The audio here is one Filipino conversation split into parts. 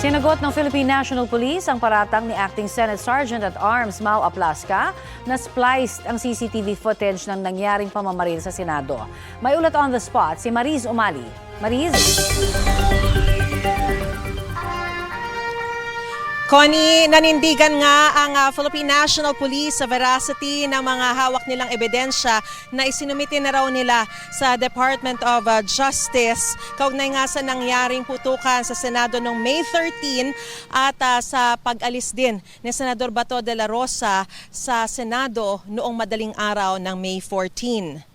Sinagot ng Philippine National Police ang paratang ni Acting Senate Sergeant at Arms Mau Aplasca na spliced ang CCTV footage ng nangyaring pamamaril sa Senado. May ulat on the spot si Mariz Umali. Mariz? Connie, nanindigan nga ang Philippine National Police sa veracity ng mga hawak nilang ebidensya na isinumite na raw nila sa Department of Justice. Kaugnay nga sa nangyaring putukan sa Senado noong May 13 at sa pag-alis din ni Senador Bato de la Rosa sa Senado noong madaling araw ng May 14.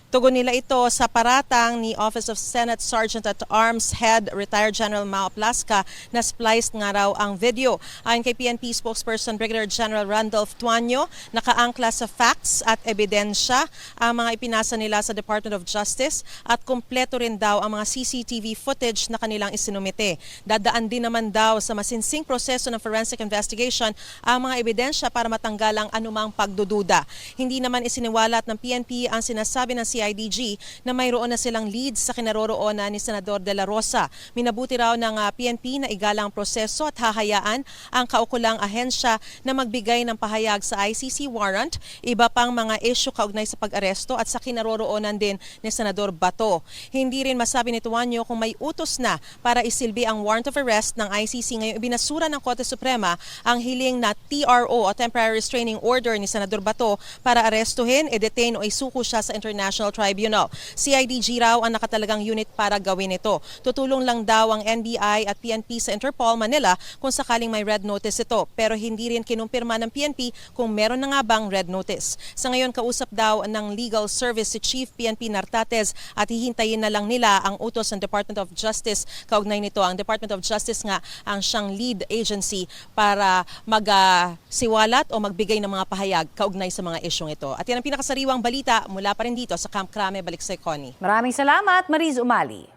Tugon nila ito sa paratang ni Office of Senate Sergeant at Arms Head Retired General Mau Aplasca na spliced nga raw ang video. Ayon kay PNP spokesperson Brigadier General Randolph Tuanyo, nakaangkla sa facts at ebidensya ang mga ipinasa nila sa Department of Justice at kumpleto rin daw ang mga CCTV footage na kanilang isinumite. Dadaan din naman daw sa masinsing proseso ng forensic investigation ang mga ebidensya para matanggal ang anumang pagdududa. Hindi naman isiniwalat ng PNP ang sinasabi ng CIDG na mayroon na silang leads sa kinaroroonan ni Senador de la Rosa. Minabuti raw ng PNP na igalang proseso at hahayaan ang kaukulang ahensya na magbigay ng pahayag sa ICC warrant, iba pang mga issue kaugnay sa pag-aresto at sa kinaroroonan din ni Senador Bato. Hindi rin masabi ni Tuanyo kung may utos na para isilbi ang warrant of arrest ng ICC. Ngayong ibinasura ng Korte Suprema ang hiling na TRO o Temporary Restraining Order ni Senador Bato para arestuhin, i-detain o isuko siya sa International Tribunal. CIDG raw ang nakatalagang unit para gawin ito. Tutulong lang daw ang NBI at PNP sa Interpol Manila kung sakaling may red notice ito. Pero hindi rin kinumpirma ng PNP kung meron na nga bang red notice. Sa ngayon, kausap daw ng Legal Service si Chief PNP Nartates at hihintayin na lang nila ang utos ng Department of Justice. Kaugnay nito, ang Department of Justice nga ang siyang lead agency para magsiwalat o magbigay ng mga pahayag kaugnay sa mga isyong ito. At yan ang pinakasariwang balita mula pa rin dito sa Camp Crame. Balik sa Connie. Maraming salamat, Mariz Umali.